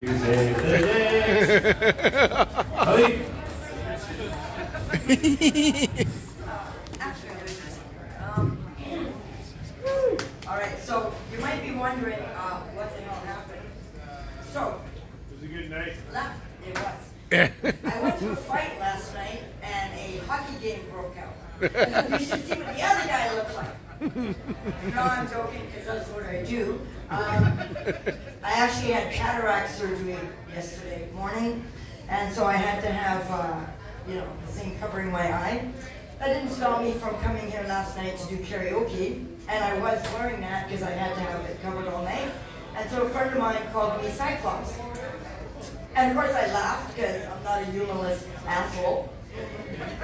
Save the day. Alright, so you might be wondering what the hell happened. So, It was a good night. It was. I went to a fight last night and a hockey game broke out. You should see what the other guy looks like. No, I'm joking because that's what I do. I actually had cataract surgery yesterday morning, and so I had to have, the thing covering my eye. That didn't stop me from coming here last night to do karaoke, and I was wearing that because I had to have it covered all night. And so a friend of mine called me Cyclops. And of course I laughed because I'm not a humorless asshole.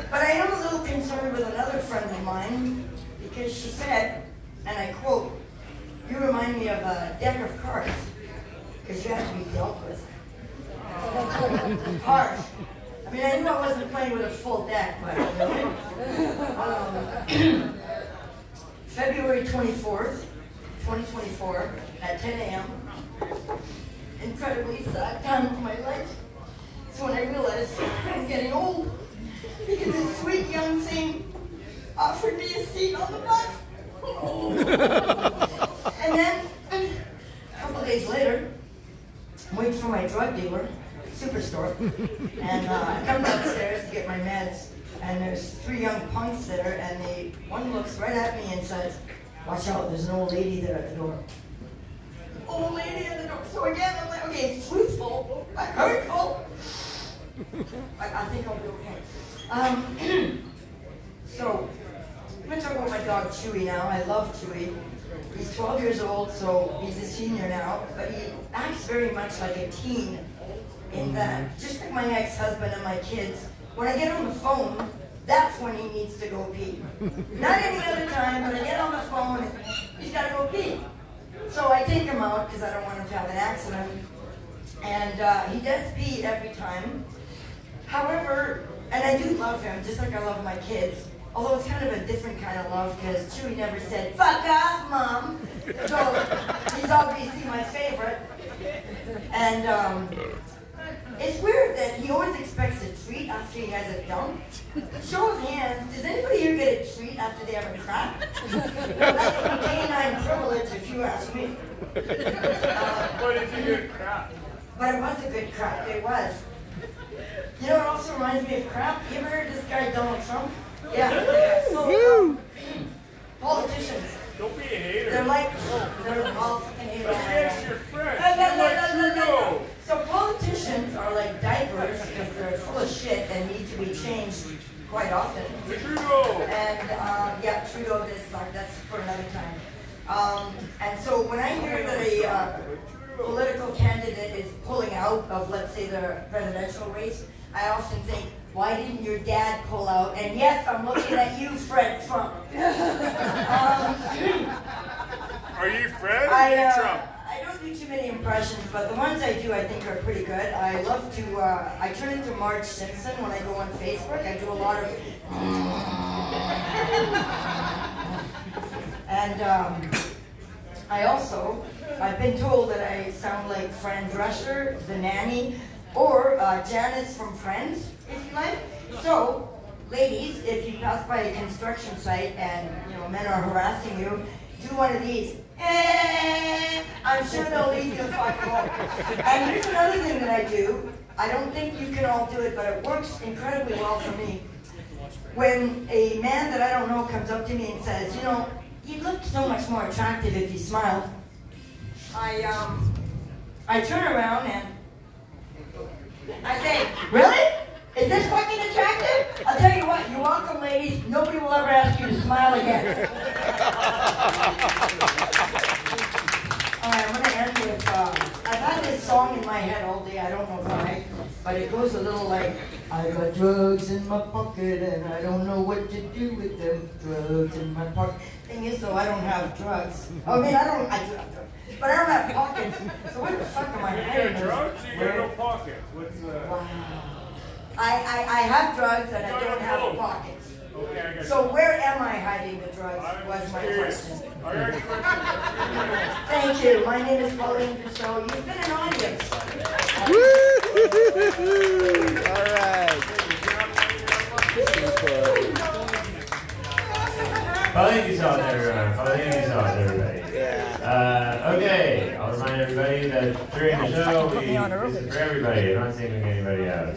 But I am a little concerned with another friend of mine because she said, and I quote, "You remind me of a deck of cards because you have to be dealt with." Harsh. I mean, I knew I wasn't playing with a full deck, but February 24th, 2024 at 10 a.m. Incredibly sad time of my life. It's when I realized I'm getting old because this sweet young thing offered me a seat on the bus. And then, a couple of days later, I'm waiting for my drug dealer, Superstore, and I come downstairs to get my meds, and there's three young punks there, and one looks right at me and says, "Watch out, there's an old lady there at the door." Old lady at the door. So again, I'm like, okay, it's truthful, but hurtful. I think I'll be okay. So, I'm going to talk about my dog Chewy now. I love Chewy. He's 12 years old, so he's a senior now, but he acts very much like a teen in that, just like my ex-husband and my kids, when I get on the phone, that's when he needs to go pee. Not any other time, but I get on the phone and he's got to go pee. So I take him out because I don't want him to have an accident, and he does pee every time. However, and I do love him, just like I love my kids, although it's kind of a different kind of love because Chewy never said, "Fuck off, Mom." So he's obviously my favorite. And it's weird that he always expects a treat after he has a dump. Show of hands, does anybody here get a treat after they have a crap? That's some canine privilege if you ask me. But it's a good crap. But it was a good crap, it was. You know what also reminds me of crap? You ever heard this guy Donald Trump? Yeah. So, politicians. Don't be a hater. They're all fucking haters. Against your friends. No. So politicians are like diapers because they're full of shit and need to be changed quite often. Trudeau. And yeah, Trudeau, that's for another time. And so when I hear that a political candidate is pulling out of, let's say, the presidential race, I often think, why didn't your dad pull out? And yes, I'm looking at you, Fred Trump. Are you Fred or Trump? I don't do too many impressions, but the ones I do I think are pretty good. I love to, I turn into Marge Simpson when I go on Facebook. I do a lot of... And I've been told that I sound like Fran Drescher, the nanny, or Janice from Friends, if you like. So, ladies, if you pass by a construction site and men are harassing you, do one of these. I'm sure they'll leave you the fuck alone. And here's another thing that I do. I don't think you can all do it, but it works incredibly well for me. When a man that I don't know comes up to me and says, "You look so much more attractive if you smiled," I turn around and I say, "Really? Is this fucking attractive? I'll tell you what, you're welcome, ladies. Nobody will ever ask you to smile again." Alright, I'm going to end with, I've had this song in my head all day, I don't know why, but it goes a little like, "I got drugs in my pocket and I don't know what to do with them drugs in my pocket." Thing is, though, I don't have drugs. I do have drugs, but I don't have pockets, so what the fuck am I hiding? You got drugs? You got no pockets. What's Wow. I have drugs and I don't have pockets. Okay, I got So where am I hiding the drugs was my question. Thank you. My name is Pauline's Back. You've been an audience. All right. Pauline's out there, Pauline's out there, everybody. Yeah. Okay, I'll remind everybody that during the show, this is for everybody. I'm not singling anybody out.